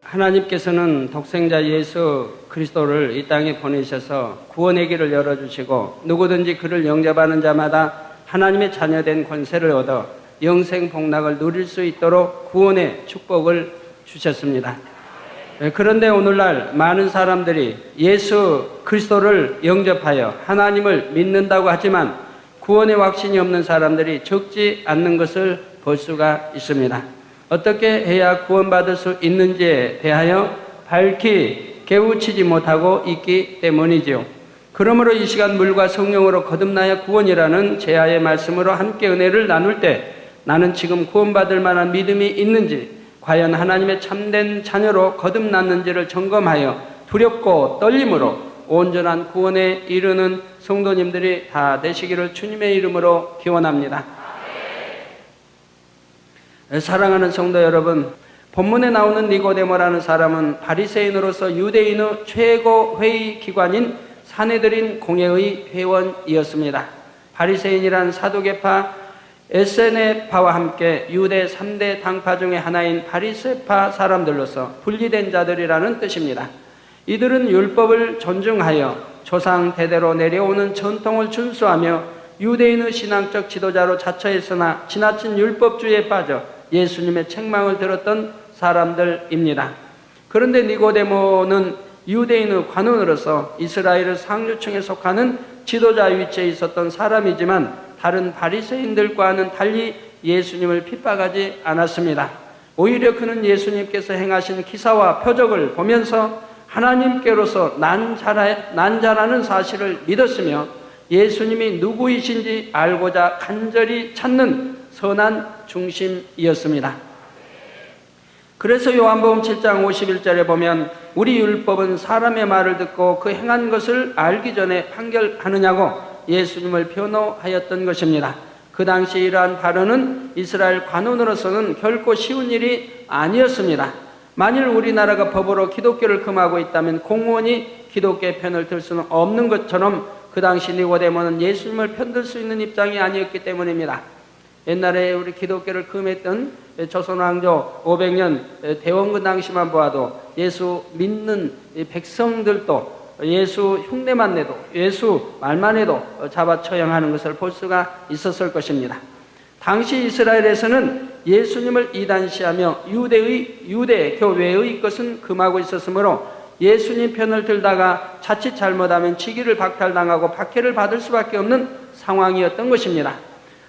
하나님께서는 독생자 예수 그리스도를 이 땅에 보내셔서 구원의 길을 열어주시고 누구든지 그를 영접하는 자마다 하나님의 자녀된 권세를 얻어 영생 복락을 누릴 수 있도록 구원의 축복을 주셨습니다. 그런데 오늘날 많은 사람들이 예수 그리스도를 영접하여 하나님을 믿는다고 하지만 구원의 확신이 없는 사람들이 적지 않는 것을 볼 수가 있습니다. 어떻게 해야 구원받을 수 있는지에 대하여 밝히 깨우치지 못하고 있기 때문이지요. 그러므로 이 시간 물과 성령으로 거듭나야 구원이라는 제아의 말씀으로 함께 은혜를 나눌 때 나는 지금 구원받을 만한 믿음이 있는지, 과연 하나님의 참된 자녀로 거듭났는지를 점검하여 두렵고 떨림으로 온전한 구원에 이르는 성도님들이 다 되시기를 주님의 이름으로 기원합니다. 사랑하는 성도 여러분, 본문에 나오는 니고데모라는 사람은 바리새인으로서 유대인의 최고 회의 기관인 사내들인 공회의 회원이었습니다. 바리새인이란 사두개파 에세네파와 함께 유대 3대 당파 중의 하나인 바리새파 사람들로서 분리된 자들이라는 뜻입니다. 이들은 율법을 존중하여 조상 대대로 내려오는 전통을 준수하며 유대인의 신앙적 지도자로 자처했으나 지나친 율법주의에 빠져 예수님의 책망을 들었던 사람들입니다. 그런데 니고데모는 유대인의 관원으로서 이스라엘의 상류층에 속하는 지도자 위치에 있었던 사람이지만 다른 바리새인들과는 달리 예수님을 핍박하지 않았습니다. 오히려 그는 예수님께서 행하신 기사와 표적을 보면서 하나님께로서 난자라는 사실을 믿었으며 예수님이 누구이신지 알고자 간절히 찾는 선한 중심이었습니다. 그래서 요한복음 7장 51절에 보면 우리 율법은 사람의 말을 듣고 그 행한 것을 알기 전에 판결하느냐고 예수님을 변호하였던 것입니다. 그 당시 이러한 발언은 이스라엘 관원으로서는 결코 쉬운 일이 아니었습니다. 만일 우리나라가 법으로 기독교를 금하고 있다면 공무원이 기독교의 편을 들 수는 없는 것처럼 그 당시 니고데모는 예수님을 편들 수 있는 입장이 아니었기 때문입니다. 옛날에 우리 기독교를 금했던 조선왕조 500년 대원군 당시만 보아도 예수 믿는 백성들도 예수 흉내만 내도 예수 말만 해도 잡아 처형하는 것을 볼 수가 있었을 것입니다. 당시 이스라엘에서는 예수님을 이단시하며 유대 교회의 것은 금하고 있었으므로 예수님 편을 들다가 자칫 잘못하면 직위를 박탈당하고 박해를 받을 수밖에 없는 상황이었던 것입니다.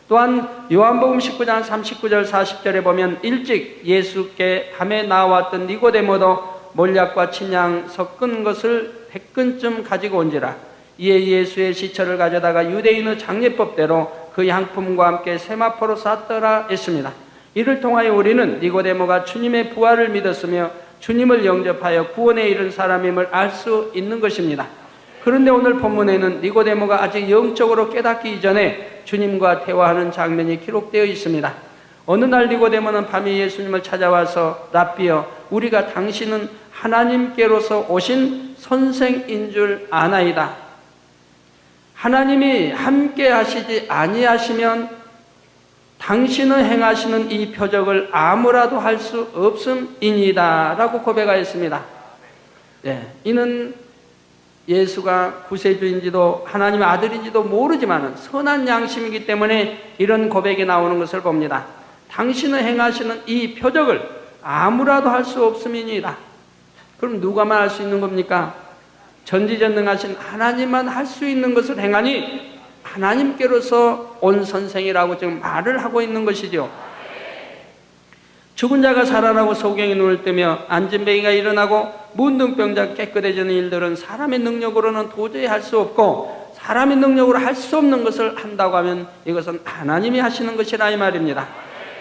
또한 요한복음 19장 39절 40절에 보면 일찍 예수께 밤에 나왔던 니고데모도 몰약과 침향 섞은 것을 100근쯤 가지고 온지라 이에 예수의 시체를 가져다가 유대인의 장례법대로 그 향품과 함께 세마포로 쌌더라 했습니다. 이를 통하여 우리는 니고데모가 주님의 부활을 믿었으며 주님을 영접하여 구원에 이른 사람임을 알 수 있는 것입니다. 그런데 오늘 본문에는 니고데모가 아직 영적으로 깨닫기 이전에 주님과 대화하는 장면이 기록되어 있습니다. 어느 날 니고데모는 밤에 예수님을 찾아와서 랍비여, 우리가 당신은 하나님께로서 오신 선생인 줄 아나이다. 하나님이 함께 하시지 아니하시면 당신은 행하시는 이 표적을 아무라도 할 수 없음이니이다 라고 고백하였습니다. 이는 예수가 구세주인지도 하나님의 아들인지도 모르지만 선한 양심이기 때문에 이런 고백이 나오는 것을 봅니다. 당신은 행하시는 이 표적을 아무라도 할 수 없음이니이다. 그럼 누가만 할 수 있는 겁니까? 전지전능하신 하나님만 할 수 있는 것을 행하니 하나님께로서 온 선생이라고 지금 말을 하고 있는 것이죠. 죽은 자가 살아나고 소경이 눈을 뜨며 안진뱅이가 일어나고 문둥병자 깨끗해지는 일들은 사람의 능력으로는 도저히 할 수 없고 사람의 능력으로 할 수 없는 것을 한다고 하면 이것은 하나님이 하시는 것이라 이 말입니다.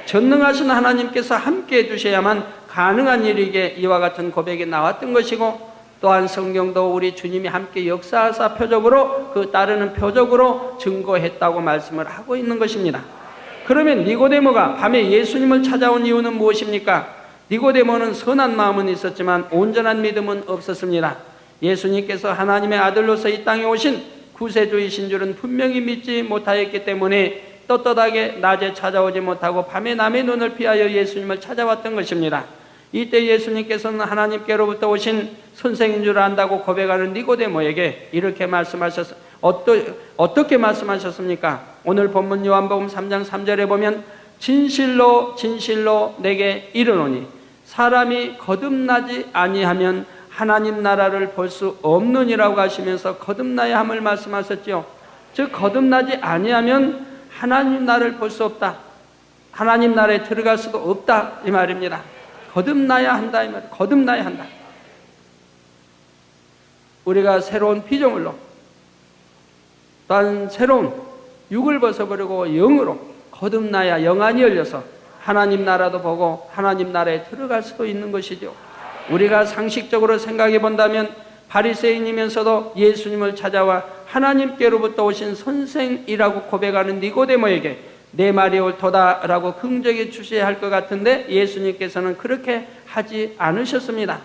전능하신 하나님께서 함께 해주셔야만 가능한 일이기에 이와 같은 고백이 나왔던 것이고 또한 성경도 우리 주님이 함께 역사하사 표적으로 그 따르는 표적으로 증거했다고 말씀을 하고 있는 것입니다. 그러면 니고데모가 밤에 예수님을 찾아온 이유는 무엇입니까? 니고데모는 선한 마음은 있었지만 온전한 믿음은 없었습니다. 예수님께서 하나님의 아들로서 이 땅에 오신 구세주이신 줄은 분명히 믿지 못하였기 때문에 떳떳하게 낮에 찾아오지 못하고 밤에 남의 눈을 피하여 예수님을 찾아왔던 것입니다. 이때 예수님께서는 하나님께로부터 오신 선생인 줄 안다고 고백하는 니고데모에게 이렇게 어떻게 말씀하셨습니까? 오늘 본문 요한복음 3장 3절에 보면 진실로 진실로 내게 이르노니 사람이 거듭나지 아니하면 하나님 나라를 볼 수 없느니라고 하시면서 거듭나야 함을 말씀하셨죠. 즉 거듭나지 아니하면 하나님 나라를 볼 수 없다. 하나님 나라에 들어갈 수도 없다 이 말입니다. 거듭나야 한다 이 말. 거듭나야 한다. 우리가 새로운 피조물로 또한 새로운 육을 벗어버리고 영으로 거듭나야 영안이 열려서 하나님 나라도 보고 하나님 나라에 들어갈 수도 있는 것이죠. 우리가 상식적으로 생각해 본다면 바리새인이면서도 예수님을 찾아와 하나님께로부터 오신 선생이라고 고백하는 니고데모에게 내 말이 옳도다라고 긍정해 주셔야 할 것 같은데 예수님께서는 그렇게 하지 않으셨습니다.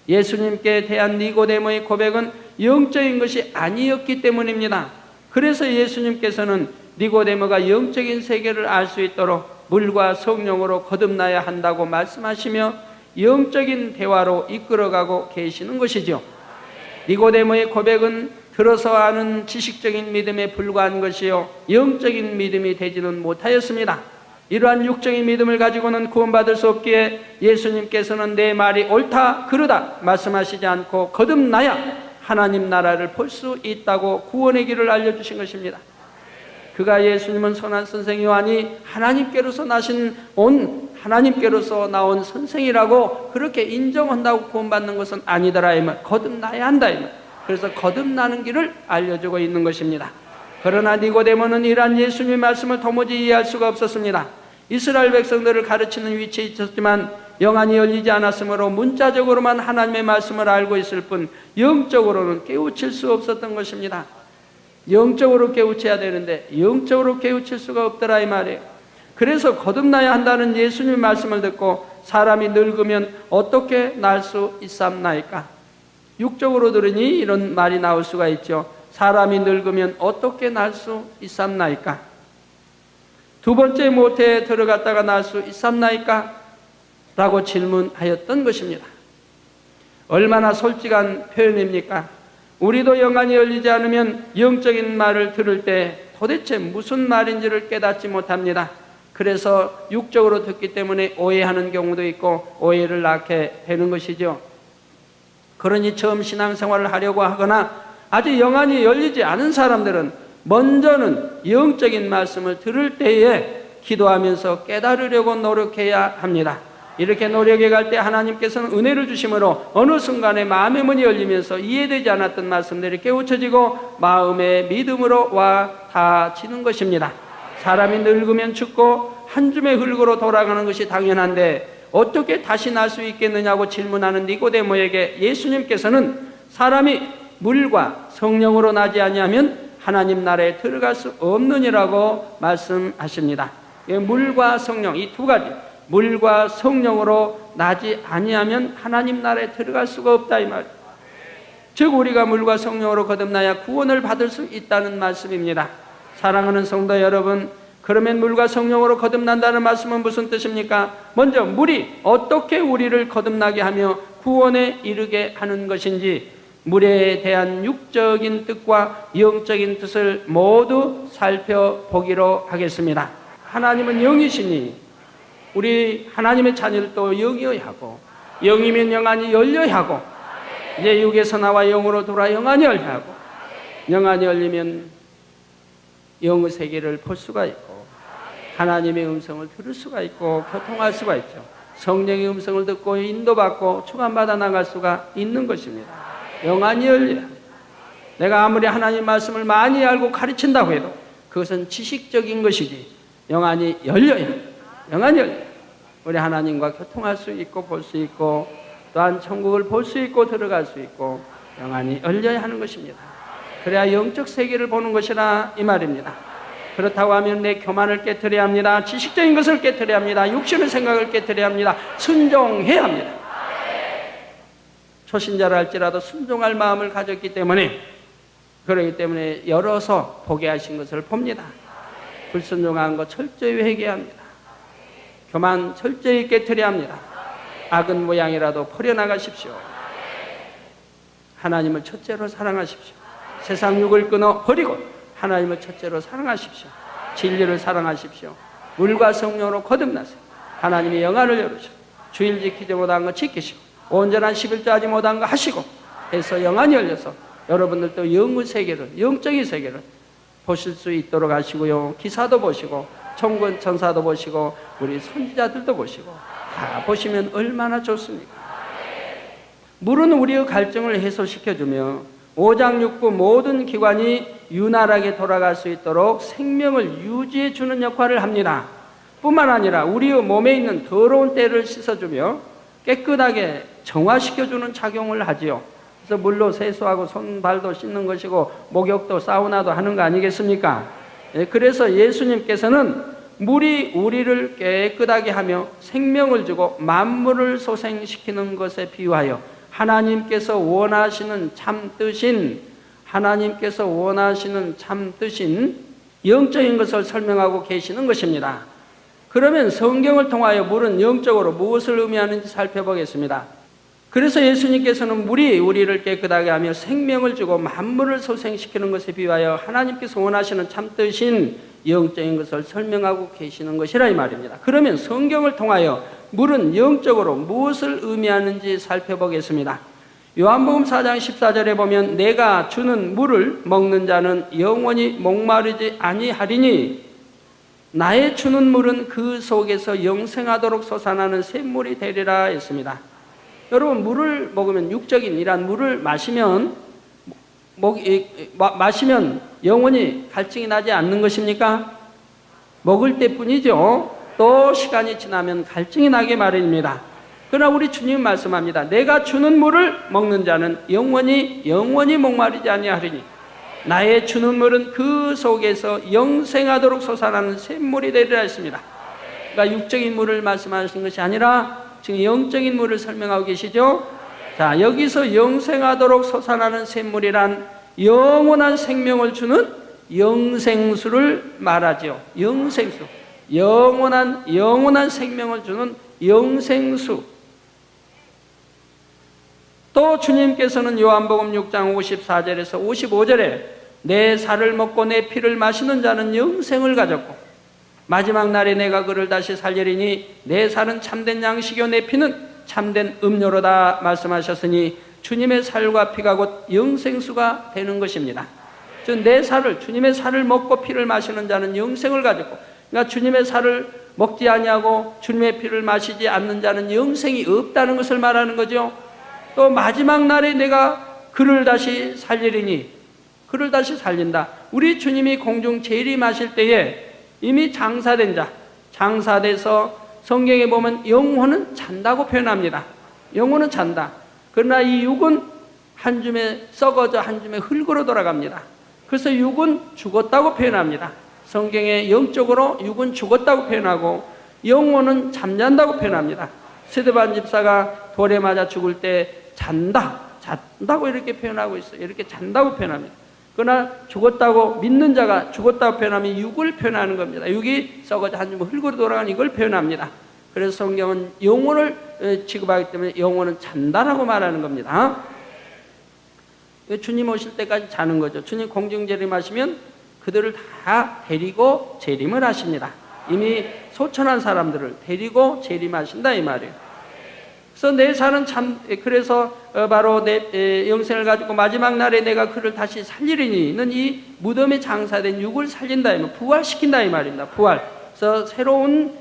예수님께 대한 니고데모의 고백은 영적인 것이 아니었기 때문입니다. 그래서 예수님께서는 니고데모가 영적인 세계를 알 수 있도록 물과 성령으로 거듭나야 한다고 말씀하시며 영적인 대화로 이끌어가고 계시는 것이죠. 니고데모의 고백은 들어서 아는 지식적인 믿음에 불과한 것이요 영적인 믿음이 되지는 못하였습니다. 이러한 육적인 믿음을 가지고는 구원받을 수 없기에 예수님께서는 내 말이 옳다 그르다 말씀하시지 않고 거듭나야 하나님 나라를 볼 수 있다고 구원의 길을 알려주신 것입니다. 그가 예수님은 선한 선생 요한이 하나님께로서 하나님께로서 나온 선생이라고 그렇게 인정한다고 구원받는 것은 아니더라 이 말. 거듭나야 한다 이 말. 그래서 거듭나는 길을 알려주고 있는 것입니다. 그러나 니고데모는 이러한 예수님의 말씀을 도무지 이해할 수가 없었습니다. 이스라엘 백성들을 가르치는 위치에 있었지만 영안이 열리지 않았으므로 문자적으로만 하나님의 말씀을 알고 있을 뿐 영적으로는 깨우칠 수 없었던 것입니다. 영적으로 깨우쳐야 되는데 영적으로 깨우칠 수가 없더라 이 말이에요. 그래서 거듭나야 한다는 예수님의 말씀을 듣고 사람이 늙으면 어떻게 날 수 있삼나이까? 육적으로 들으니 이런 말이 나올 수가 있죠. 사람이 늙으면 어떻게 날 수 있삼나이까? 두 번째 모태에 들어갔다가 날 수 있삼나이까? 라고 질문하였던 것입니다. 얼마나 솔직한 표현입니까? 우리도 영안이 열리지 않으면 영적인 말을 들을 때 도대체 무슨 말인지를 깨닫지 못합니다. 그래서 육적으로 듣기 때문에 오해하는 경우도 있고 오해를 낳게 되는 것이죠. 그러니 처음 신앙생활을 하려고 하거나 아직 영안이 열리지 않은 사람들은 먼저는 영적인 말씀을 들을 때에 기도하면서 깨달으려고 노력해야 합니다. 이렇게 노력해 갈 때 하나님께서는 은혜를 주심으로 어느 순간에 마음의 문이 열리면서 이해되지 않았던 말씀들이 깨우쳐지고 마음의 믿음으로 와 닿아지는 것입니다. 사람이 늙으면 죽고 한 줌의 흙으로 돌아가는 것이 당연한데 어떻게 다시 날 수 있겠느냐고 질문하는 니고데모에게 예수님께서는 사람이 물과 성령으로 나지 아니하면 하나님 나라에 들어갈 수 없느니라고 말씀하십니다. 물과 성령 이 두 가지 물과 성령으로 나지 아니하면 하나님 나라에 들어갈 수가 없다 이 말. 즉 우리가 물과 성령으로 거듭나야 구원을 받을 수 있다는 말씀입니다. 사랑하는 성도 여러분, 그러면 물과 성령으로 거듭난다는 말씀은 무슨 뜻입니까? 먼저 물이 어떻게 우리를 거듭나게 하며 구원에 이르게 하는 것인지 물에 대한 육적인 뜻과 영적인 뜻을 모두 살펴보기로 하겠습니다. 하나님은 영이시니 우리 하나님의 자녀들도 영이어야 하고 영이면 영안이 열려야 하고 이제 육에서 나와 영으로 돌아 영안이 열려야 하고 영안이 열리면 영의 세계를 볼 수가 있고 하나님의 음성을 들을 수가 있고 교통할 수가 있죠. 성령의 음성을 듣고 인도받고 축원받아 나갈 수가 있는 것입니다. 영안이 열려야 합니다. 내가 아무리 하나님 말씀을 많이 알고 가르친다고 해도 그것은 지식적인 것이지 영안이 열려야 합니다. 영안이 열려야 우리 하나님과 교통할 수 있고 볼 수 있고 또한 천국을 볼 수 있고 들어갈 수 있고 영안이 열려야 하는 것입니다. 그래야 영적 세계를 보는 것이라 이 말입니다. 그렇다고 하면 내 교만을 깨트려야 합니다. 지식적인 것을 깨트려야 합니다. 육신의 생각을 깨트려야 합니다. 순종해야 합니다. 초신자라 할지라도 순종할 마음을 가졌기 때문에 그렇기 때문에 열어서 보게 하신 것을 봅니다. 불순종한 것 철저히 회개합니다. 교만 철저히 깨트려야 합니다. 악은 모양이라도 버려나가십시오. 하나님을 첫째로 사랑하십시오. 세상 육을 끊어 버리고 하나님을 첫째로 사랑하십시오. 진리를 사랑하십시오. 물과 성령으로 거듭나세요. 하나님의 영안을 열으시고 주일 지키지 못한 거 지키시고 온전한 11조 하지 못한 거 하시고 해서 영안이 열려서 여러분들도 영의 세계를, 영적인 세계를 보실 수 있도록 하시고요. 기사도 보시고 천군 천사도 보시고 우리 선지자들도 보시고 다 보시면 얼마나 좋습니까? 물은 우리의 갈증을 해소시켜주며 오장육부 모든 기관이 윤활하게 돌아갈 수 있도록 생명을 유지해주는 역할을 합니다. 뿐만 아니라 우리의 몸에 있는 더러운 때를 씻어주며 깨끗하게 정화시켜주는 작용을 하지요. 그래서 물로 세수하고 손발도 씻는 것이고 목욕도 사우나도 하는 거 아니겠습니까? 그래서 예수님께서는 물이 우리를 깨끗하게 하며 생명을 주고 만물을 소생시키는 것에 비유하여 하나님께서 원하시는 참뜻인 영적인 것을 설명하고 계시는 것입니다. 그러면 성경을 통하여 물은 영적으로 무엇을 의미하는지 살펴보겠습니다. 그래서 예수님께서는 물이 우리를 깨끗하게 하며 생명을 주고 만물을 소생시키는 것에 비유하여 하나님께서 원하시는 참뜻인 영적인 것을 설명하고 계시는 것이라 이 말입니다. 그러면 성경을 통하여 물은 영적으로 무엇을 의미하는지 살펴보겠습니다. 요한복음 4장 14절에 보면 내가 주는 물을 먹는 자는 영원히 목마르지 아니하리니 나의 주는 물은 그 속에서 영생하도록 솟아나는 샘물이 되리라 했습니다. 여러분, 물을 먹으면 육적인 이란 물을 마시면 영원히 갈증이 나지 않는 것입니까? 먹을 때뿐이죠. 또 시간이 지나면 갈증이 나게 마련입니다. 그러나 우리 주님 말씀합니다. 내가 주는 물을 먹는 자는 영원히 목마르지 아니하리니 나의 주는 물은 그 속에서 영생하도록 솟아나는 샘물이 되리라 했습니다. 그러니까 육적인 물을 말씀하시는 것이 아니라 지금 영적인 물을 설명하고 계시죠. 자, 여기서 영생하도록 솟아나는 샘물이란 영원한 생명을 주는 영생수를 말하죠. 영생수, 영원한 생명을 주는 영생수. 또 주님께서는 요한복음 6장 54절에서 55절에 내 살을 먹고 내 피를 마시는 자는 영생을 가졌고 마지막 날에 내가 그를 다시 살리리니 내 살은 참된 양식이요 내 피는 참된 음료로다 말씀하셨으니 주님의 살과 피가 곧 영생수가 되는 것입니다. 즉 내 살을, 주님의 살을 먹고 피를 마시는 자는 영생을 가졌고, 그러니까 주님의 살을 먹지 아니하고 주님의 피를 마시지 않는 자는 영생이 없다는 것을 말하는 거죠. 또 마지막 날에 내가 그를 다시 살리리니, 그를 다시 살린다. 우리 주님이 공중 재림하실 때에 이미 장사된 자, 장사돼서 성경에 보면 영혼은 잔다고 표현합니다. 영혼은 잔다. 그러나 이 육은 한 줌에 썩어져 한 줌에 흙으로 돌아갑니다. 그래서 육은 죽었다고 표현합니다. 성경에 영적으로 육은 죽었다고 표현하고 영혼은 잠잔다고 표현합니다. 스데반 집사가 돌에 맞아 죽을 때 잔다고 이렇게 표현하고 있어요. 이렇게 잔다고 표현합니다. 그러나 죽었다고 믿는 자가 죽었다고 표현하면 육을 표현하는 겁니다. 육이 썩어져 한 줌 흙으로 돌아가는 이걸 표현합니다. 그래서 성경은 영혼을 취급하기 때문에 영혼은 잔다라고 말하는 겁니다. 주님 오실 때까지 자는 거죠. 주님 공중 재림하시면 그들을 다 데리고 재림을 하십니다. 이미 소천한 사람들을 데리고 재림하신다 이 말이에요. 그래서 내 살은 그래서 바로 내 영생을 가지고 마지막 날에 내가 그를 다시 살리리니는 이 무덤에 장사된 육을 살린다 이 말, 부활시킨다 이 말입니다. 부활. 그래서 새로운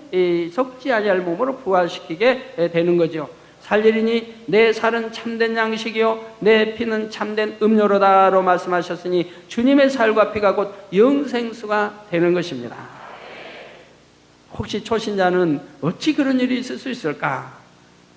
썩지 아니할 몸으로 부활시키게 되는 거죠. 살리리니 내 살은 참된 양식이요 내 피는 참된 음료로다로 말씀하셨으니 주님의 살과 피가 곧 영생수가 되는 것입니다. 혹시 초신자는 어찌 그런 일이 있을 수 있을까?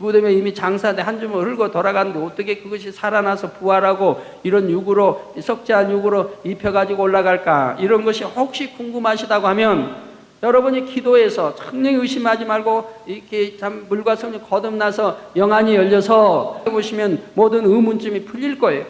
무덤에 이미 장사돼 한 줌을 흘고 돌아가는데 어떻게 그것이 살아나서 부활하고 이런 육으로, 썩지 않은 육으로 입혀가지고 올라갈까? 이런 것이 혹시 궁금하시다고 하면 여러분이 기도해서 천천히 의심하지 말고 이렇게 참 물과 성령 거듭나서 영안이 열려서 해보시면 모든 의문점이 풀릴 거예요.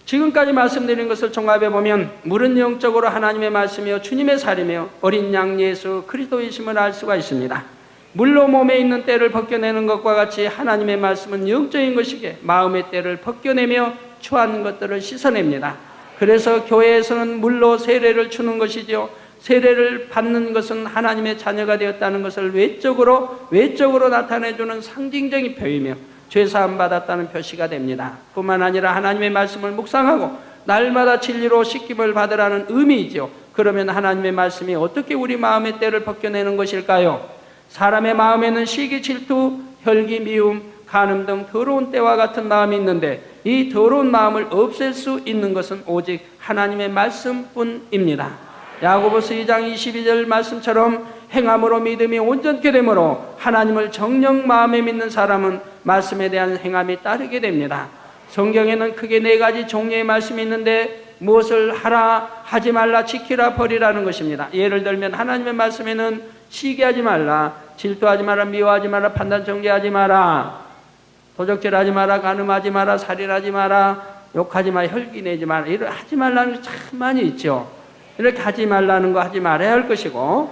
지금까지 말씀드린 것을 종합해 보면 물은 영적으로 하나님의 말씀이요 주님의 살이며 어린 양 예수 그리스도이심을 알 수가 있습니다. 물로 몸에 있는 때를 벗겨내는 것과 같이 하나님의 말씀은 영적인 것이기에 마음의 때를 벗겨내며 추한 것들을 씻어냅니다. 그래서 교회에서는 물로 세례를 주는 것이죠. 세례를 받는 것은 하나님의 자녀가 되었다는 것을 외적으로 나타내주는 상징적인 표이며 죄사함 받았다는 표시가 됩니다. 뿐만 아니라 하나님의 말씀을 묵상하고 날마다 진리로 씻김을 받으라는 의미이죠. 그러면 하나님의 말씀이 어떻게 우리 마음의 때를 벗겨내는 것일까요? 사람의 마음에는 시기, 질투, 혈기, 미움, 간음 등 더러운 때와 같은 마음이 있는데 이 더러운 마음을 없앨 수 있는 것은 오직 하나님의 말씀뿐입니다. 야고보서 2장 22절 말씀처럼 행함으로 믿음이 온전케 되므로 하나님을 정녕 마음에 믿는 사람은 말씀에 대한 행함이 따르게 됩니다. 성경에는 크게 4가지 종류의 말씀이 있는데 무엇을 하라, 하지 말라, 지키라, 버리라는 것입니다. 예를 들면 하나님의 말씀에는 시기하지 말라, 질투하지 마라, 미워하지 마라, 판단 정죄하지 마라, 도적질하지 마라, 간음하지 마라, 살인하지 마라, 욕하지 마라, 혈기 내지 마라, 이런 하지 말라는 게 참 많이 있죠. 이렇게 하지 말라는 거 하지 말아야 할 것이고,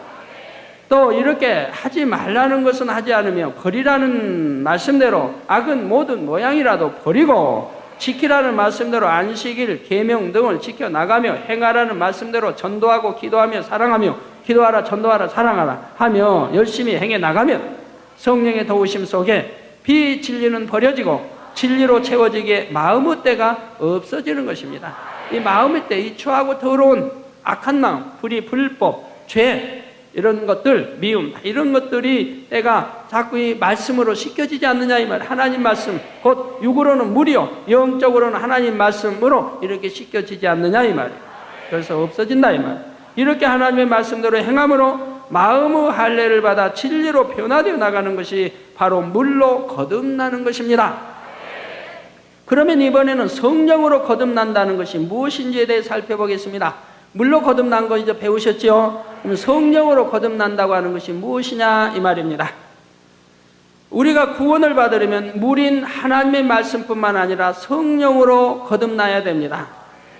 또 이렇게 하지 말라는 것은 하지 않으며 버리라는 말씀대로 악은 모든 모양이라도 버리고, 지키라는 말씀대로 안식일, 계명 등을 지켜나가며 행하라는 말씀대로 전도하고 기도하며 사랑하며 기도하라, 전도하라, 사랑하라 하며 열심히 행해 나가면 성령의 도우심 속에 비진리는 버려지고 진리로 채워지기에 마음의 때가 없어지는 것입니다. 이 마음의 때, 이 추하고 더러운 악한 마음, 불의, 불법, 죄 이런 것들, 미움 이런 것들이 때가 자꾸 이 말씀으로 씻겨지지 않느냐 이 말. 하나님 말씀, 곧 육으로는 물이요 영적으로는 하나님 말씀으로 이렇게 씻겨지지 않느냐 이 말. 그래서 없어진다 이 말. 이렇게 하나님의 말씀대로 행함으로 마음의 할례를 받아 진리로 변화되어 나가는 것이 바로 물로 거듭나는 것입니다. 그러면 이번에는 성령으로 거듭난다는 것이 무엇인지에 대해 살펴보겠습니다. 물로 거듭난 거 이제 배우셨죠? 그럼 성령으로 거듭난다고 하는 것이 무엇이냐 이 말입니다. 우리가 구원을 받으려면 물인 하나님의 말씀뿐만 아니라 성령으로 거듭나야 됩니다.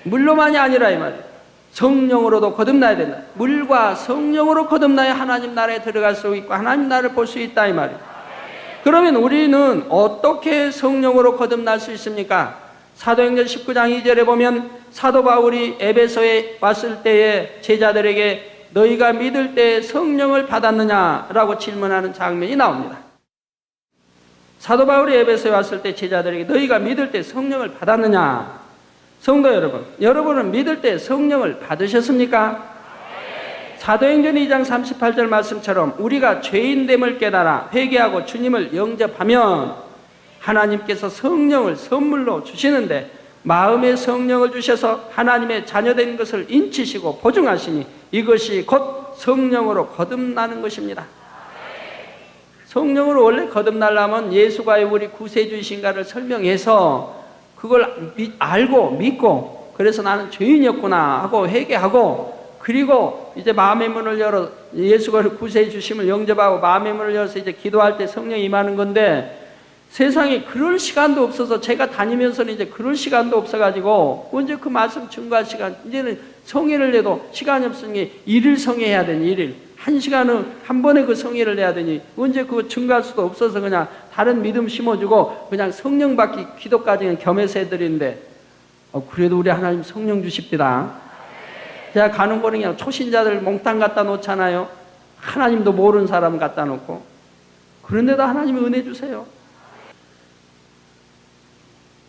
물로만이 아니라 이 말이에요. 성령으로도 거듭나야 된다. 물과 성령으로 거듭나야 하나님 나라에 들어갈 수 있고 하나님 나라를 볼 수 있다 이 말이에요. 그러면 우리는 어떻게 성령으로 거듭날 수 있습니까? 사도행전 19장 2절에 보면 사도 바울이 에베소에 왔을 때에 제자들에게 너희가 믿을 때 성령을 받았느냐라고 질문하는 장면이 나옵니다. 사도 바울이 에베소에 왔을 때 제자들에게 너희가 믿을 때 성령을 받았느냐? 성도 여러분, 여러분은 믿을 때 성령을 받으셨습니까? 사도행전 2장 38절 말씀처럼 우리가 죄인됨을 깨달아 회개하고 주님을 영접하면 하나님께서 성령을 선물로 주시는데 마음의 성령을 주셔서 하나님의 자녀된 것을 인치시고 보증하시니 이것이 곧 성령으로 거듭나는 것입니다. 성령으로 원래 거듭나려면 예수가 우리 구세주이신가를 설명해서 그걸 알고 믿고 그래서 나는 죄인이었구나 하고 회개하고 그리고 이제 마음의 문을 열어 예수가 구세주심을 영접하고 마음의 문을 열어서 이제 기도할 때 성령이 임하는 건데 세상에 그럴 시간도 없어서 제가 다니면서는 이제 그럴 시간도 없어가지고 언제 그 말씀 증거할 시간 이제는 성회를 내도 시간이 없으니 일일 성회해야 되니 일일 1시간은 한 번에 그 성회를 내야 되니 언제 그거 증거할 수도 없어서 그냥 다른 믿음 심어주고 그냥 성령 받기 기도까지는 겸해서 해드리는데 그래도 우리 하나님 성령 주십니다. 제가 가는 거는 그냥 초신자들 몽땅 갖다 놓잖아요. 하나님도 모르는 사람 갖다 놓고 그런데도 하나님이 은혜 주세요.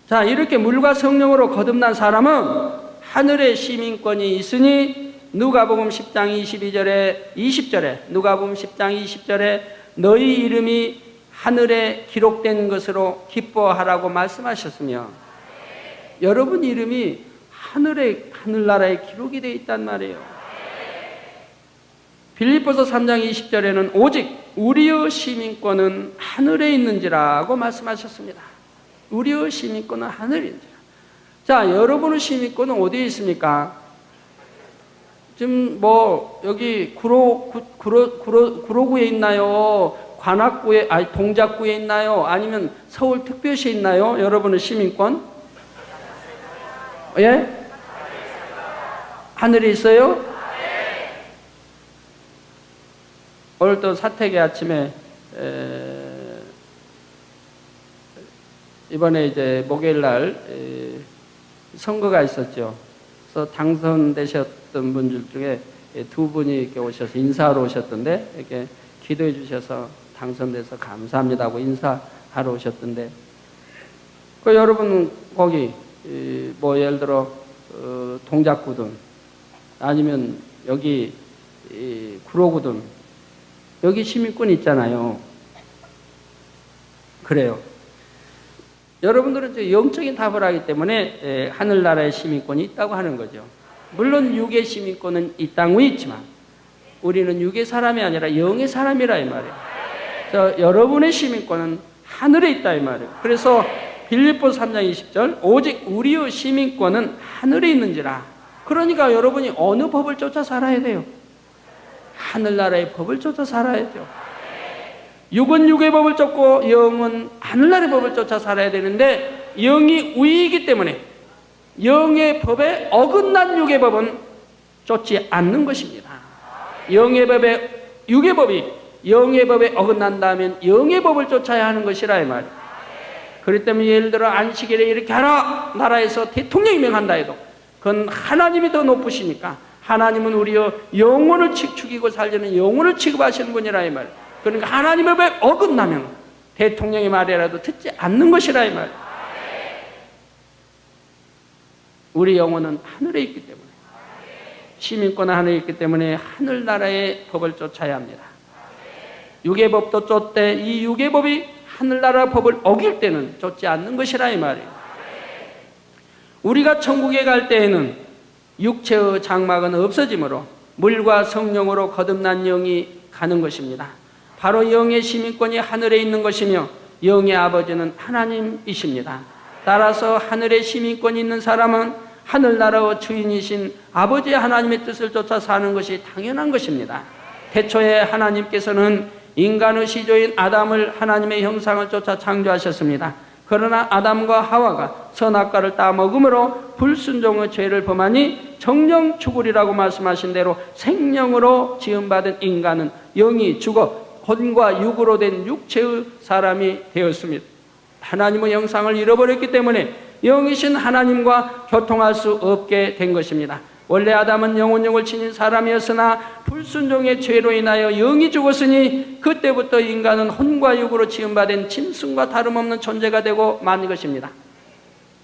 자, 이렇게 물과 성령으로 거듭난 사람은 하늘의 시민권이 있으니 누가복음 10장 20절에 누가복음 10장 20절에 너희 이름이 하늘에 기록된 것으로 기뻐하라고 말씀하셨으며 여러분 이름이 하늘나라에 기록이 되어 있단 말이에요. 빌립보서 3장 20절에는 오직 우리의 시민권은 하늘에 있는지라고 말씀하셨습니다. 우리의 시민권은 하늘에 있는지라. 자, 여러분의 시민권은 어디에 있습니까? 지금 뭐 여기 구로구에 있나요? 관악구에, 동작구에 있나요? 아니면 서울특별시에 있나요? 여러분의 시민권? 예? 하늘에 있어요? 오늘 또 사택의 아침에 이번에 이제 목요일날 선거가 있었죠. 그래서 당선되셨던 분들 중에 두 분이 이렇게 오셔서 인사하러 오셨던데, 이렇게 기도해 주셔서 당선돼서 감사합니다고 인사하러 오셨던데, 그 여러분 거기 뭐 예를 들어 동작구든 아니면 여기 구로구든 여기 시민권 있잖아요. 그래요. 여러분들은 이제 영적인 답을 하기 때문에 하늘나라의 시민권이 있다고 하는 거죠. 물론 육의 시민권은 이 땅에 있지만 우리는 육의 사람이 아니라 영의 사람이라 이 말이에요. 그래서 여러분의 시민권은 하늘에 있다 이 말이에요. 그래서 빌립보서 3장 20절 오직 우리의 시민권은 하늘에 있는지라. 그러니까 여러분이 어느 법을 쫓아 살아야 돼요? 하늘나라의 법을 쫓아 살아야 돼요. 육은 육의 법을 쫓고 영은 하늘나라의 법을 쫓아 살아야 되는데, 영이 우위이기 때문에 영의 법에 어긋난 육의 법은 쫓지 않는 것입니다. 영의 법에 육의 법이 영의 법에 어긋난다면 영의 법을 쫓아야 하는 것이라 이 말이에요. 그렇기 때문에 예를 들어 안식일에 이렇게 하라 나라에서 대통령이 명한다 해도 그건 하나님이 더 높으시니까, 하나님은 우리의 영혼을 죽이고 살리는 영혼을 취급하시는 분이라 이 말이에요. 그러니까 하나님의 법에 어긋나면 대통령의 말이라도 듣지 않는 것이라 이 말이에요. 우리 영혼은 하늘에 있기 때문에, 시민권은 하늘에 있기 때문에 하늘나라의 법을 쫓아야 합니다. 육의 법도 쫓되 이 육의 법이 하늘나라 법을 어길 때는 쫓지 않는 것이라 이 말이에요. 우리가 천국에 갈 때에는 육체의 장막은 없어지므로 물과 성령으로 거듭난 영이 가는 것입니다. 바로 영의 시민권이 하늘에 있는 것이며 영의 아버지는 하나님이십니다. 따라서 하늘에 시민권이 있는 사람은 하늘나라의 주인이신 아버지 하나님의 뜻을 쫓아 사는 것이 당연한 것입니다. 태초에 하나님께서는 인간의 시조인 아담을 하나님의 형상을 쫓아 창조하셨습니다. 그러나 아담과 하와가 선악과를 따먹음으로 불순종의 죄를 범하니 정령 죽으리라고 말씀하신 대로 생명으로 지음받은 인간은 영이 죽어 혼과 육으로 된 육체의 사람이 되었습니다. 하나님의 형상을 잃어버렸기 때문에 영이신 하나님과 교통할 수 없게 된 것입니다. 원래 아담은 영혼육을 지닌 사람이었으나 불순종의 죄로 인하여 영이 죽었으니 그때부터 인간은 혼과 육으로 지음받은 짐승과 다름없는 존재가 되고 만 것입니다.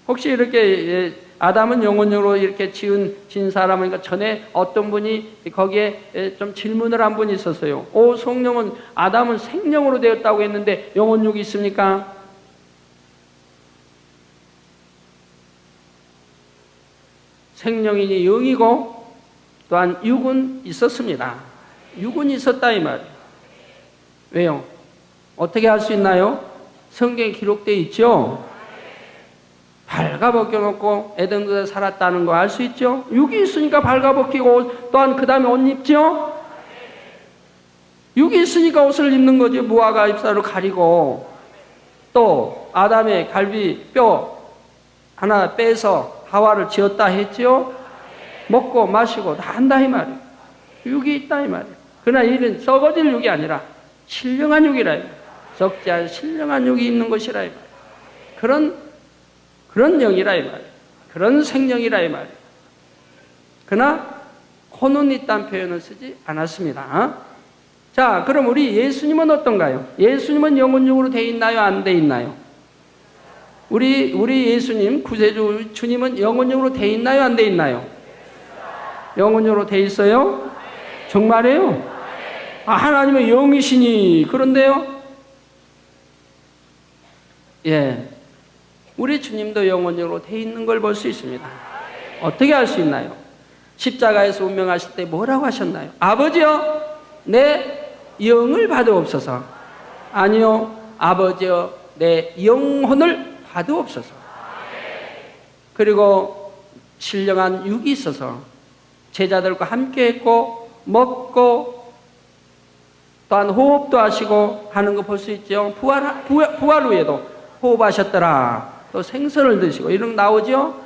혹시 이렇게 아담은 영혼육으로 이렇게 지은 사람이니까 전에 어떤 분이 거기에 좀 질문을 한 분이 있었어요. 성령은 아담은 생령으로 되었다고 했는데 영혼육이 있습니까? 생명이니 영이고 또한 육은 있었습니다. 육은 있었다 이 말이에요. 왜요? 어떻게 할 수 있나요? 성경에 기록되어 있죠. 발가벗겨놓고 에덴동산에 살았다는 거 알 수 있죠. 육이 있으니까 발가벗기고 또한 그 다음에 옷 입죠. 육이 있으니까 옷을 입는 거죠. 무화과 잎사로 가리고, 또 아담의 갈비 뼈 하나 빼서 하와를 지었다 했지요. 먹고 마시고 다 한다 이 말이에요. 육이 있다 이 말이에요. 그러나 이는 썩어질 육이 아니라 신령한 육이라 이 말이에요. 썩지 않은 신령한 육이 있는 것이라 이 말이에요. 그런 영이라 이 말이에요. 그런 생명이라 이 말이에요. 그러나 혼은 있다는 표현을 쓰지 않았습니다. 자, 그럼 우리 예수님은 어떤가요? 예수님은 영혼육으로 돼 있나요? 안 돼 있나요? 우리 예수님, 구세주 주님은 영혼육으로 돼 있나요? 안 돼 있나요? 영혼육으로 돼 있어요? 정말이에요? 하나님은 영이시니 그런데요? 예, 우리 주님도 영혼육으로 돼 있는 걸 볼 수 있습니다. 어떻게 알 수 있나요? 십자가에서 운명하실 때 뭐라고 하셨나요? 아버지여, 내 영을 받으옵소서. 아니요, 아버지여, 내 영혼을 받으옵소서. 그리고 신령한 육이 있어서 제자들과 함께 했고 먹고 또한 호흡도 하시고 하는 거 볼 수 있죠. 부활 후에도 호흡하셨더라. 또 생선을 드시고 이런 거 나오죠.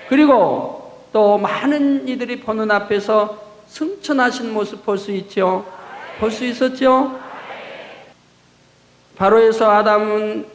그리고 또 많은 이들이 보는 앞에서 승천하신 모습 볼 수 있죠. 볼 수 있었죠. 바로에서 아담은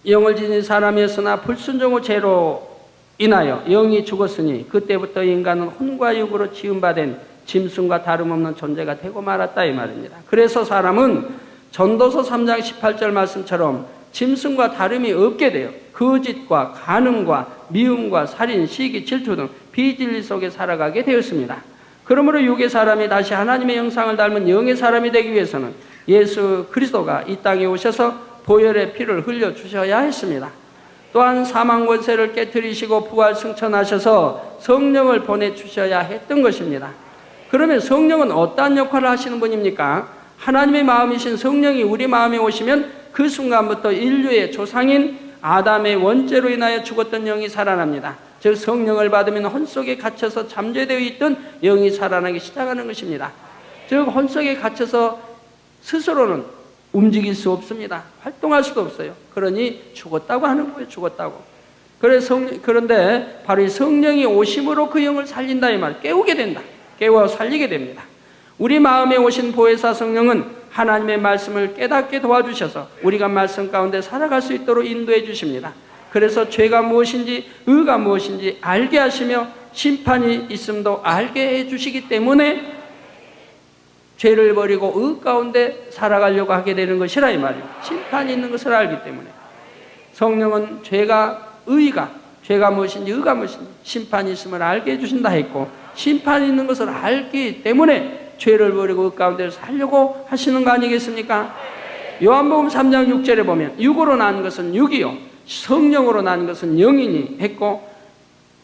영을 지닌 사람이었으나 불순종의 죄로 인하여 영이 죽었으니 그때부터 인간은 혼과 육으로 지음받은 짐승과 다름없는 존재가 되고 말았다 이 말입니다. 그래서 사람은 전도서 3장 18절 말씀처럼 짐승과 다름이 없게 돼요. 거짓과 간음과 미움과 살인, 시기, 질투 등 비진리 속에 살아가게 되었습니다. 그러므로 육의 사람이 다시 하나님의 형상을 닮은 영의 사람이 되기 위해서는 예수 그리스도가 이 땅에 오셔서 보혈의 피를 흘려주셔야 했습니다. 또한 사망 권세를 깨뜨리시고 부활 승천하셔서 성령을 보내주셔야 했던 것입니다. 그러면 성령은 어떠한 역할을 하시는 분입니까? 하나님의 마음이신 성령이 우리 마음에 오시면 그 순간부터 인류의 조상인 아담의 원죄로 인하여 죽었던 영이 살아납니다. 즉 성령을 받으면 혼속에 갇혀서 잠재되어 있던 영이 살아나기 시작하는 것입니다. 즉 혼속에 갇혀서 스스로는 움직일 수 없습니다. 활동할 수도 없어요. 그러니 죽었다고 하는 거예요. 죽었다고. 그런데 바로 이 성령이 오심으로 그 영을 살린다 이 말, 깨우게 된다. 깨워 살리게 됩니다. 우리 마음에 오신 보혜사 성령은 하나님의 말씀을 깨닫게 도와주셔서 우리가 말씀 가운데 살아갈 수 있도록 인도해 주십니다. 그래서 죄가 무엇인지 의가 무엇인지 알게 하시며 심판이 있음도 알게 해 주시기 때문에 죄를 버리고 의 가운데 살아가려고 하게 되는 것이라 이 말이에요. 심판이 있는 것을 알기 때문에. 성령은 죄가 무엇인지 의가 무엇인지 심판이 있음을 알게 해주신다 했고, 심판이 있는 것을 알기 때문에 죄를 버리고 의 가운데 살려고 하시는 거 아니겠습니까? 요한복음 3장 6절에 보면 육으로 난 것은 육이요 성령으로 난 것은 영이니 했고,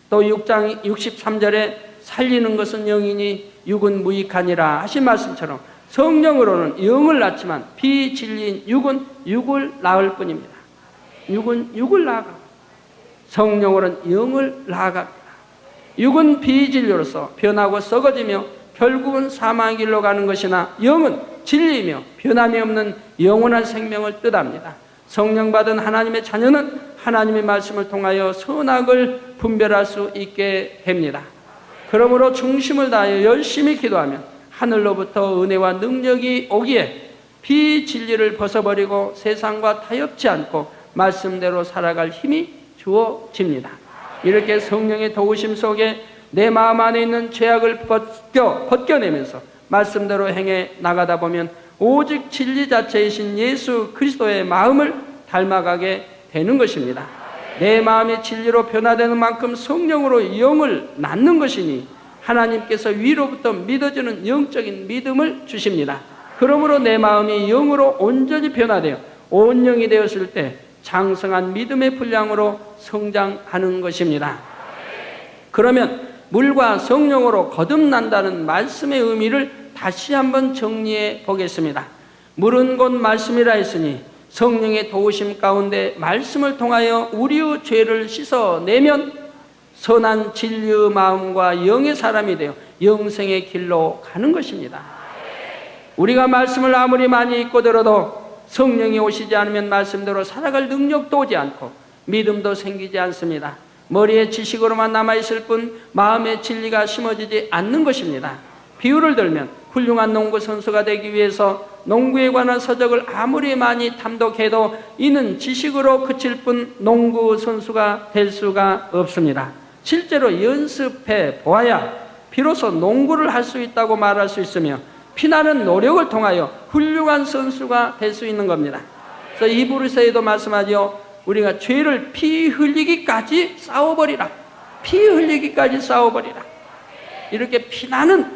또 6장 63절에 살리는 것은 영이니 육은 무익하니라 하신 말씀처럼 성령으로는 영을 낳지만 비진리인 육은 육을 낳을 뿐입니다. 육은 육을 낳아가, 성령으로는 영을 낳아갑니다. 육은 비진리로서 변하고 썩어지며 결국은 사망의 길로 가는 것이나 영은 진리이며 변함이 없는 영원한 생명을 뜻합니다. 성령 받은 하나님의 자녀는 하나님의 말씀을 통하여 선악을 분별할 수 있게 됩니다. 그러므로 중심을 다하여 열심히 기도하면 하늘로부터 은혜와 능력이 오기에 비진리를 벗어버리고 세상과 타협지 않고 말씀대로 살아갈 힘이 주어집니다. 이렇게 성령의 도우심 속에 내 마음 안에 있는 죄악을 벗겨내면서 말씀대로 행해 나가다 보면 오직 진리 자체이신 예수 그리스도의 마음을 닮아가게 되는 것입니다. 내 마음이 진리로 변화되는 만큼 성령으로 영을 낳는 것이니 하나님께서 위로부터 믿어지는 영적인 믿음을 주십니다. 그러므로 내 마음이 영으로 온전히 변화되어 온 영이 되었을 때 장성한 믿음의 분량으로 성장하는 것입니다. 그러면 물과 성령으로 거듭난다는 말씀의 의미를 다시 한번 정리해 보겠습니다. 물은 곧 말씀이라 했으니 성령의 도우심 가운데 말씀을 통하여 우리의 죄를 씻어내면 선한 진리의 마음과 영의 사람이 되어 영생의 길로 가는 것입니다. 우리가 말씀을 아무리 많이 읽고 들어도 성령이 오시지 않으면 말씀대로 살아갈 능력도 오지 않고 믿음도 생기지 않습니다. 머리에 지식으로만 남아있을 뿐 마음의 진리가 심어지지 않는 것입니다. 비유를 들면 훌륭한 농구 선수가 되기 위해서 농구에 관한 서적을 아무리 많이 탐독해도 이는 지식으로 그칠 뿐 농구 선수가 될 수가 없습니다. 실제로 연습해 보아야 비로소 농구를 할 수 있다고 말할 수 있으며 피나는 노력을 통하여 훌륭한 선수가 될 수 있는 겁니다. 그래서 히브리서에도 말씀하죠. 우리가 죄를 피 흘리기까지 싸워버리라. 피 흘리기까지 싸워버리라. 이렇게 피나는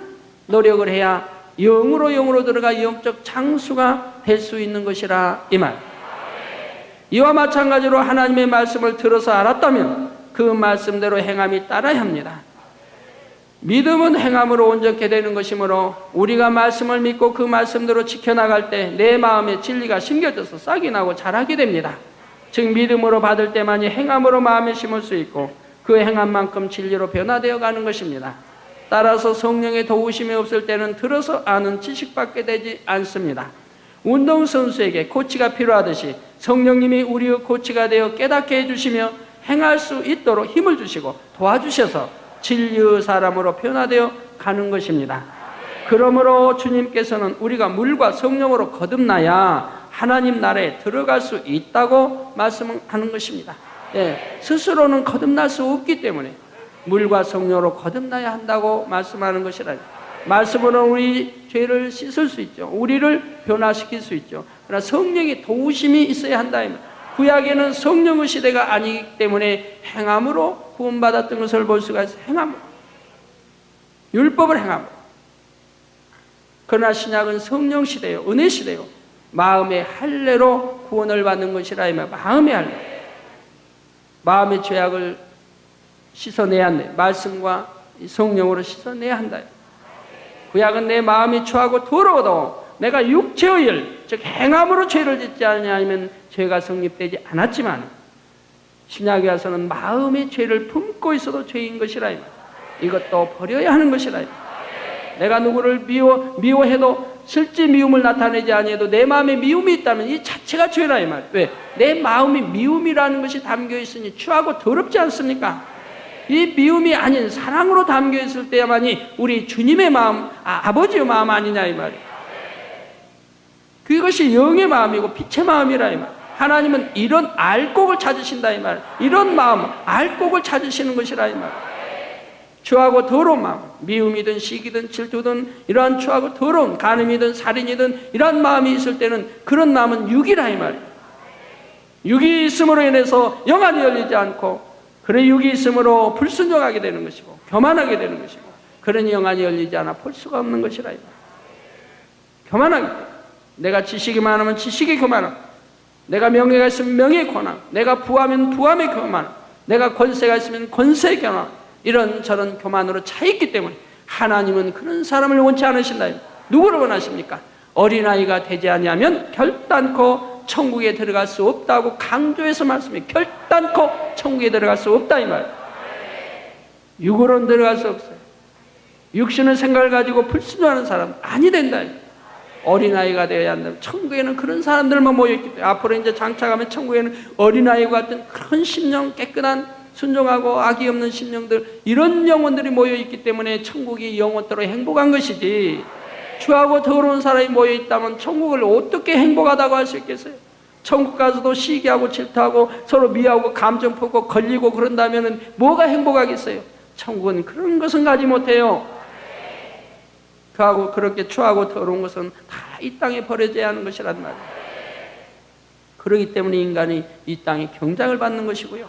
노력을 해야 영으로 들어가 영적 장수가 될 수 있는 것이라 이 말. 이와 마찬가지로 하나님의 말씀을 들어서 알았다면 그 말씀대로 행함이 따라야 합니다. 믿음은 행함으로 온전케 되는 것이므로 우리가 말씀을 믿고 그 말씀대로 지켜나갈 때 내 마음에 진리가 심겨져서 싹이 나고 자라게 됩니다. 즉 믿음으로 받을 때만이 행함으로 마음에 심을 수 있고 그 행함만큼 진리로 변화되어 가는 것입니다. 따라서 성령의 도우심이 없을 때는 들어서 아는 지식밖에 되지 않습니다. 운동선수에게 코치가 필요하듯이 성령님이 우리의 코치가 되어 깨닫게 해주시며 행할 수 있도록 힘을 주시고 도와주셔서 진리의 사람으로 변화되어 가는 것입니다. 그러므로 주님께서는 우리가 물과 성령으로 거듭나야 하나님 나라에 들어갈 수 있다고 말씀하는 것입니다. 예, 스스로는 거듭날 수 없기 때문에 물과 성령으로 거듭나야 한다고 말씀하는 것이라. 말씀으로 우리 죄를 씻을 수 있죠. 우리를 변화시킬 수 있죠. 그러나 성령의 도우심이 있어야 한다. 구약에는 성령의 시대가 아니기 때문에 행함으로 구원받았던 것을 볼 수가 있어요. 행함으로. 율법을 행함으로. 그러나 신약은 성령 시대요, 은혜 시대요. 마음의 할례로 구원을 받는 것이라. 마음의 할례. 마음의 죄악을 씻어내야 한다. 말씀과 성령으로 씻어내야 한다. 구약은 내 마음이 추하고 더러워도 내가 육체의 일, 즉 행함으로 죄를 짓지 않으면 죄가 성립되지 않았지만, 신약에 와서는 마음의 죄를 품고 있어도 죄인 것이라. 이것도 버려야 하는 것이라. 내가 누구를 미워해도 실제 미움을 나타내지 아니해도 내 마음에 미움이 있다면 이 자체가 죄라. 이 말. 왜? 내 마음에 미움이라는 것이 담겨 있으니 추하고 더럽지 않습니까? 이 미움이 아닌 사랑으로 담겨 있을 때야만이 우리 주님의 마음, 아버지의 마음 아니냐 이 말이에요. 그것이 영의 마음이고 빛의 마음이라 이 말. 하나님은 이런 알곡을 찾으신다 이 말. 이런 마음, 알곡을 찾으시는 것이라 이 말. 추하고 더러운 마음, 미움이든 시기든 질투든 이러한 추하고 더러운, 간음이든 살인이든 이러한 마음이 있을 때는 그런 마음은 육이라 이 말이에요. 육이 있음으로 인해서 영안이 열리지 않고, 그래 육이 있음으로 불순종하게 되는 것이고 교만하게 되는 것이고, 그런 영안이 열리지 않아 볼 수가 없는 것이라. 교만하게, 내가 지식이 많으면 지식이 교만함, 내가 명예가 있으면 명예의 고난, 내가 부하면 부함의 교만, 내가 권세가 있으면 권세의 교만, 이런저런 교만으로 차 있기 때문에 하나님은 그런 사람을 원치 않으신다. 누구를 원하십니까? 어린아이가 되지 아니하면 결단코 천국에 들어갈 수 없다고 강조해서 말씀해. 결단코 천국에 들어갈 수 없다 이 말. 육으로는 들어갈 수 없어요. 육신의 생각을 가지고 불순종하는 사람 아니 된다. 어린아이가 되어야 한다. 천국에는 그런 사람들만 모여있기 때문에 앞으로 이제 장차가면 천국에는 어린아이와 같은 그런 심령, 깨끗한 순종하고 악이 없는 심령들, 이런 영혼들이 모여있기 때문에 천국이 영원토록 행복한 것이지, 추하고 더러운 사람이 모여있다면 천국을 어떻게 행복하다고 할 수 있겠어요? 천국 가서도 시기하고 질투하고 서로 미워하고 감정 품고 걸리고 그런다면 뭐가 행복하겠어요? 천국은 그런 것은 가지 못해요. 그하고 그렇게 추하고 더러운 것은 다 이 땅에 버려져야 하는 것이란 말이에요. 그렇기 때문에 인간이 이 땅에 경작을 받는 것이고요.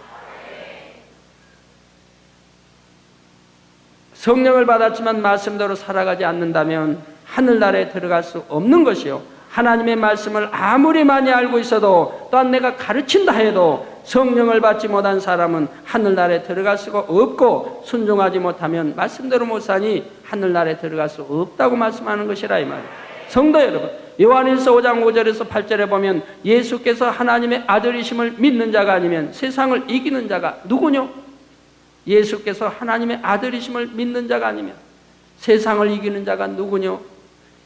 성령을 받았지만 말씀대로 살아가지 않는다면 하늘나라에 들어갈 수 없는 것이요, 하나님의 말씀을 아무리 많이 알고 있어도 또한 내가 가르친다 해도 성령을 받지 못한 사람은 하늘나라에 들어갈 수가 없고, 순종하지 못하면 말씀대로 못 사니 하늘나라에 들어갈 수 없다고 말씀하는 것이라 이 말이에요. 성도 여러분, 요한일서 5장 5절에서 8절에 보면 예수께서 하나님의 아들이심을 믿는 자가 아니면 세상을 이기는 자가 누구뇨? 예수께서 하나님의 아들이심을 믿는 자가 아니면 세상을 이기는 자가 누구뇨?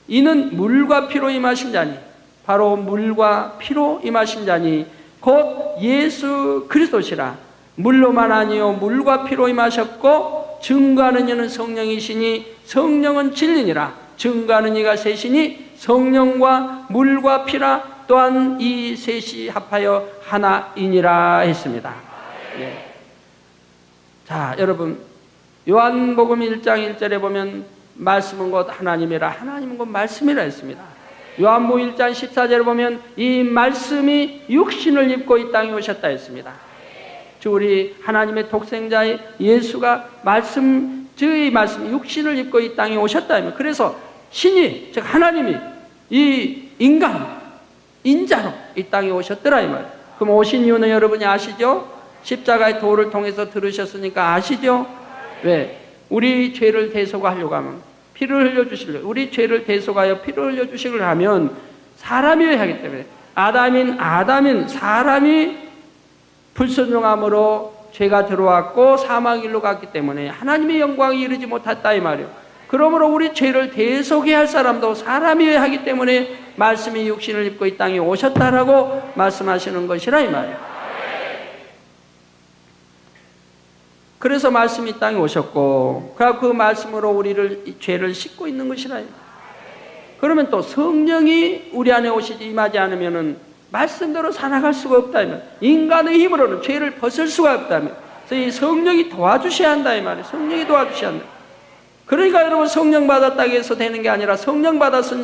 이는 물과 피로 임하신 자니, 바로 물과 피로 임하신 자니 곧 예수 그리스도시라. 물로만 아니요 물과 피로 임하셨고 증거하는 이는 성령이시니 성령은 진리니라. 증거하는 이가 셋이니 성령과 물과 피라. 또한 이 셋이 합하여 하나이니라 했습니다. 예. 자, 여러분, 요한복음 1장 1절에 보면 말씀은 곧 하나님이라, 하나님은 곧 말씀이라 했습니다. 요한복음 1장 14절에 보면 이 말씀이 육신을 입고 이 땅에 오셨다 했습니다. 즉 우리 하나님의 독생자의 예수가 말씀, 저의 말씀 육신을 입고 이 땅에 오셨다. 그래서 신이, 즉 하나님이 이 인자로 이 땅에 오셨더라 이 말. 그럼 오신 이유는 여러분이 아시죠? 십자가의 도를 통해서 들으셨으니까 아시죠? 왜? 우리 죄를 대속하려고 하면, 피를 흘려주시려고, 우리 죄를 대속하여 피를 흘려주시려고 하면 사람이어야 하기 때문에, 아담인 사람이 불순종함으로 죄가 들어왔고 사망의 길로 갔기 때문에 하나님의 영광에 이르지 못했다 이 말이에요. 그러므로 우리 죄를 대속해야 할 사람도 사람이어야 하기 때문에 말씀이 육신을 입고 이 땅에 오셨다라고 말씀하시는 것이라 이 말이에요. 그래서 말씀이 이 땅에 오셨고, 그 말씀으로 우리를 죄를 씻고 있는 것이라. 그러면 또 성령이 우리 안에 오시지 임하지 않으면은 말씀대로 살아갈 수가 없다면, 인간의 힘으로는 죄를 벗을 수가 없다면, 그래서 이 성령이 도와주셔야 한다 이 말이에요. 성령이 도와주셔야 한다. 그러니까 여러분, 성령 받았다고 해서 되는 게 아니라 성령 받아서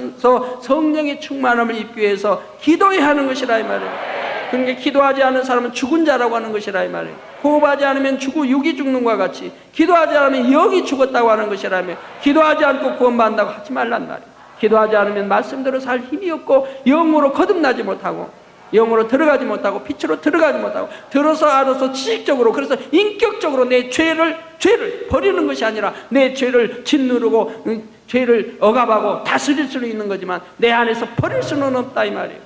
성령의 충만함을 입기 위해서 기도해야 하는 것이라 이 말이에요. 그러니까 기도하지 않은 사람은 죽은 자라고 하는 것이라 이 말이에요. 호흡하지 않으면 육이 죽는 것과 같이, 기도하지 않으면 영이 죽었다고 하는 것이라며, 기도하지 않고 구원받는다고 하지 말란 말이에요. 기도하지 않으면 말씀대로 살 힘이 없고 영으로 거듭나지 못하고, 영으로 들어가지 못하고, 빛으로 들어가지 못하고, 들어서 알아서 지식적으로, 그래서 인격적으로 내 죄를 버리는 것이 아니라 내 죄를 짓누르고 죄를 억압하고 다스릴 수는 있는 거지만 내 안에서 버릴 수는 없다 이 말이에요.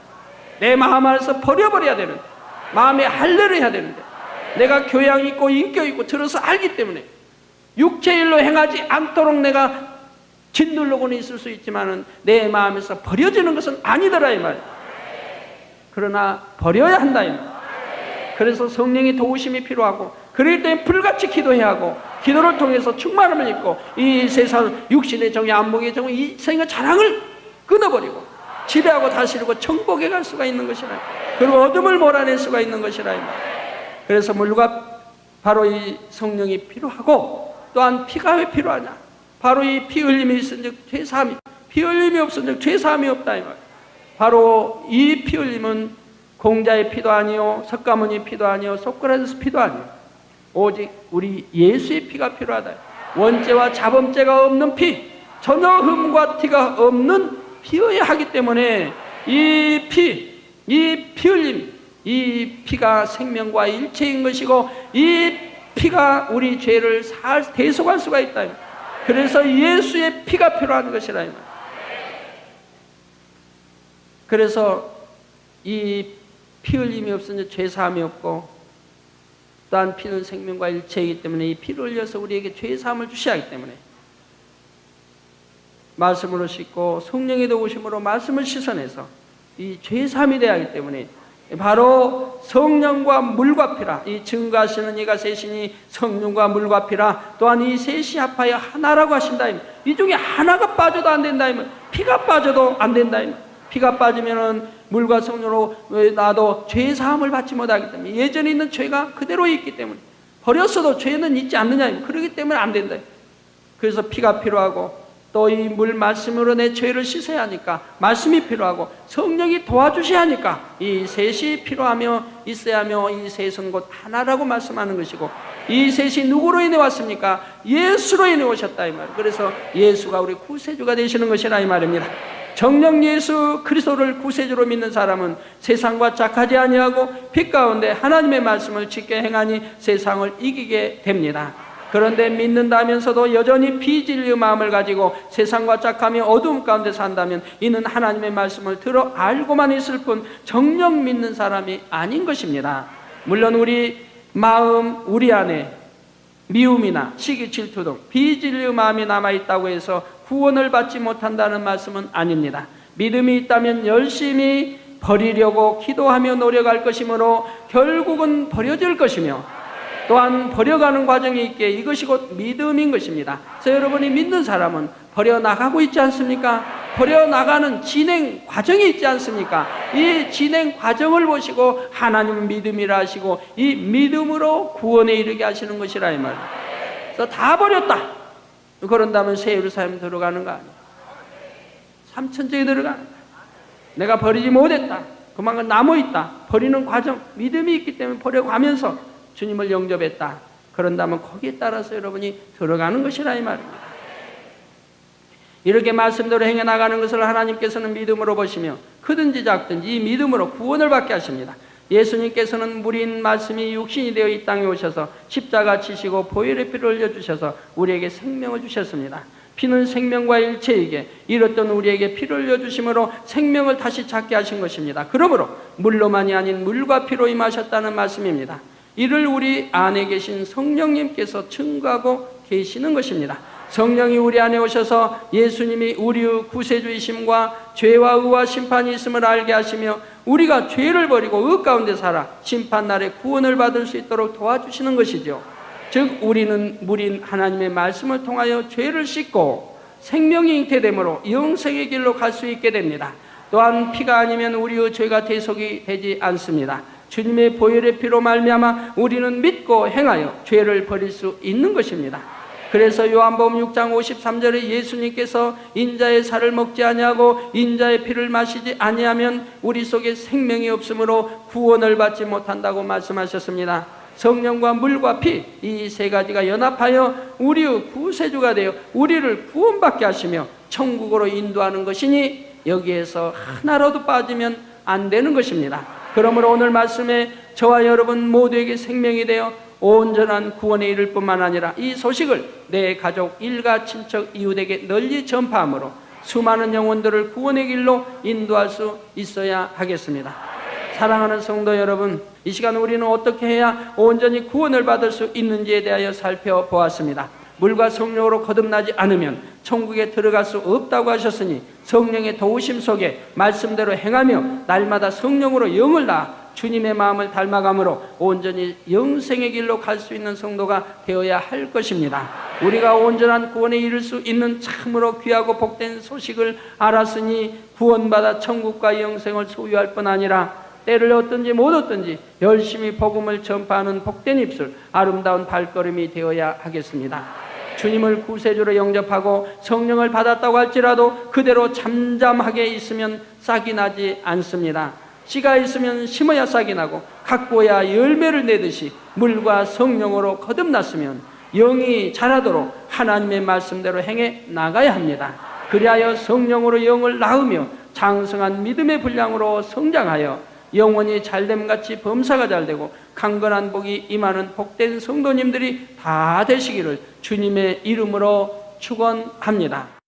내 마음 안에서 버려버려야 되는데, 마음에 할례를 해야 되는데, 내가 교양 있고 인격 있고 들어서 알기 때문에 육체일로 행하지 않도록 내가 짓누르고는 있을 수 있지만은 내 마음에서 버려지는 것은 아니더라 이 말이에요. 그러나 버려야 한다 이 말이에요. 그래서 성령의 도우심이 필요하고, 그럴 때 불같이 기도해야 하고, 기도를 통해서 충만함을 입고 이 세상 육신의 정의, 안목의 정의, 이 생의 자랑을 끊어버리고 지배하고 다스리고 정복해 갈 수가 있는 것이라. 그리고 어둠을 몰아낼 수가 있는 것이라. 그래서 물과 바로 이 성령이 필요하고, 또한 피가 왜 필요하냐? 바로 이 피 흘림이 있은즉 죄사함이, 피 흘림이 없은즉 죄사함이 없다 이 말. 바로 이 피 흘림은 공자의 피도 아니요, 석가모니 피도 아니요, 소크라테스 피도 아니요, 오직 우리 예수의 피가 필요하다. 원죄와 자범죄가 없는 피, 전혀 흠과 티가 없는 피여야 하기 때문에 이 피 흘림, 이 피가 생명과 일체인 것이고, 이 피가 우리 죄를 대속할 수가 있다. 그래서 예수의 피가 필요한 것이라. 그래서 이 피 흘림이 없으니 죄사함이 없고, 또한 피는 생명과 일체이기 때문에 이 피를 흘려서 우리에게 죄사함을 주셔야 하기 때문에 말씀으로 씻고 성령의 도우심으로 말씀을 씻어내서 이 죄사함이 되어야 하기 때문에 바로 성령과 물과 피라, 이 증거하시는 이가 셋이니 성령과 물과 피라, 또한 이 셋이 합하여 하나라고 하신다. 이 중에 하나가 빠져도 안 된다. 피가 빠져도 안 된다. 피가 빠지면은 물과 성령으로 나도 죄사함을 받지 못하기 때문에, 예전에 있는 죄가 그대로 있기 때문에, 버렸어도 죄는 있지 않느냐, 그렇기 때문에 안 된다. 그래서 피가 필요하고, 또 이 물 말씀으로 내 죄를 씻어야 하니까 말씀이 필요하고, 성령이 도와주셔야 하니까 이 셋이 필요하며 있어야 하며, 이 셋은 곧 하나라고 말씀하는 것이고, 이 셋이 누구로 인해 왔습니까? 예수로 인해 오셨다 이 말. 그래서 예수가 우리 구세주가 되시는 것이라 이 말입니다. 정녕 예수 그리스도를 구세주로 믿는 사람은 세상과 착하지 아니하고 빛 가운데 하나님의 말씀을 지켜 행하니 세상을 이기게 됩니다. 그런데 믿는다면서도 여전히 비진리의 마음을 가지고 세상과 짝하며 어두움 가운데 산다면 이는 하나님의 말씀을 들어 알고만 있을 뿐 정녕 믿는 사람이 아닌 것입니다. 물론 우리 마음, 우리 안에 미움이나 시기, 질투 등 비진리의 마음이 남아있다고 해서 구원을 받지 못한다는 말씀은 아닙니다. 믿음이 있다면 열심히 버리려고 기도하며 노력할 것이므로 결국은 버려질 것이며, 또한 버려가는 과정이 있기에 이것이 곧 믿음인 것입니다. 그래서 여러분이 믿는 사람은 버려나가고 있지 않습니까? 버려나가는 진행 과정이 있지 않습니까? 이 진행 과정을 보시고 하나님은 믿음이라 하시고 이 믿음으로 구원에 이르게 하시는 것이라 이 말이에요. 그래서 다 버렸다 그런다면 새 예루살렘 들어가는 거 아니에요. 삼천정에 들어가는 거야. 내가 버리지 못했다, 그만큼 남아있다, 버리는 과정, 믿음이 있기 때문에 버려가면서 주님을 영접했다, 그런다면 거기에 따라서 여러분이 들어가는 것이라 이 말입니다. 이렇게 말씀대로 행해 나가는 것을 하나님께서는 믿음으로 보시며 크든지 작든지 이 믿음으로 구원을 받게 하십니다. 예수님께서는 물인 말씀이 육신이 되어 이 땅에 오셔서 십자가 지시고 보혈의 피를 흘려주셔서 우리에게 생명을 주셨습니다. 피는 생명과 일체이게 이렇던 우리에게 피를 흘려주심으로 생명을 다시 찾게 하신 것입니다. 그러므로 물로만이 아닌 물과 피로 임하셨다는 말씀입니다. 이를 우리 안에 계신 성령님께서 증거하고 계시는 것입니다. 성령이 우리 안에 오셔서 예수님이 우리의 구세주이심과 죄와 의와 심판이 있음을 알게 하시며 우리가 죄를 버리고 의 가운데 살아 심판날에 구원을 받을 수 있도록 도와주시는 것이죠. 즉 우리는 물인 하나님의 말씀을 통하여 죄를 씻고 생명이 잉태되므로 영생의 길로 갈 수 있게 됩니다. 또한 피가 아니면 우리의 죄가 대속이 되지 않습니다. 주님의 보혈의 피로 말미암아 우리는 믿고 행하여 죄를 버릴 수 있는 것입니다. 그래서 요한복음 6장 53절에 예수님께서 인자의 살을 먹지 아니하고 인자의 피를 마시지 아니하면 우리 속에 생명이 없으므로 구원을 받지 못한다고 말씀하셨습니다. 성령과 물과 피, 이 세 가지가 연합하여 우리의 구세주가 되어 우리를 구원받게 하시며 천국으로 인도하는 것이니 여기에서 하나라도 빠지면 안 되는 것입니다. 그러므로 오늘 말씀에 저와 여러분 모두에게 생명이 되어 온전한 구원에 이를 뿐만 아니라 이 소식을 내 가족, 일가, 친척, 이웃에게 널리 전파함으로 수많은 영혼들을 구원의 길로 인도할 수 있어야 하겠습니다. 사랑하는 성도 여러분, 이 시간 우리는 어떻게 해야 온전히 구원을 받을 수 있는지에 대하여 살펴보았습니다. 물과 성령으로 거듭나지 않으면 천국에 들어갈 수 없다고 하셨으니 성령의 도우심 속에 말씀대로 행하며 날마다 성령으로 영을 낳아 주님의 마음을 닮아감으로 온전히 영생의 길로 갈 수 있는 성도가 되어야 할 것입니다. 우리가 온전한 구원에 이를 수 있는 참으로 귀하고 복된 소식을 알았으니 구원받아 천국과 영생을 소유할 뿐 아니라 때를 얻든지 못 얻든지 열심히 복음을 전파하는 복된 입술, 아름다운 발걸음이 되어야 하겠습니다. 주님을 구세주로 영접하고 성령을 받았다고 할지라도 그대로 잠잠하게 있으면 싹이 나지 않습니다. 씨가 있으면 심어야 싹이 나고 가꾸어야 열매를 내듯이 물과 성령으로 거듭났으면 영이 자라도록 하나님의 말씀대로 행해 나가야 합니다. 그리하여 성령으로 영을 낳으며 장성한 믿음의 분량으로 성장하여 영원히 잘됨같이 범사가 잘되고 강건한 복이 임하는 복된 성도님들이 다 되시기를 주님의 이름으로 축원합니다.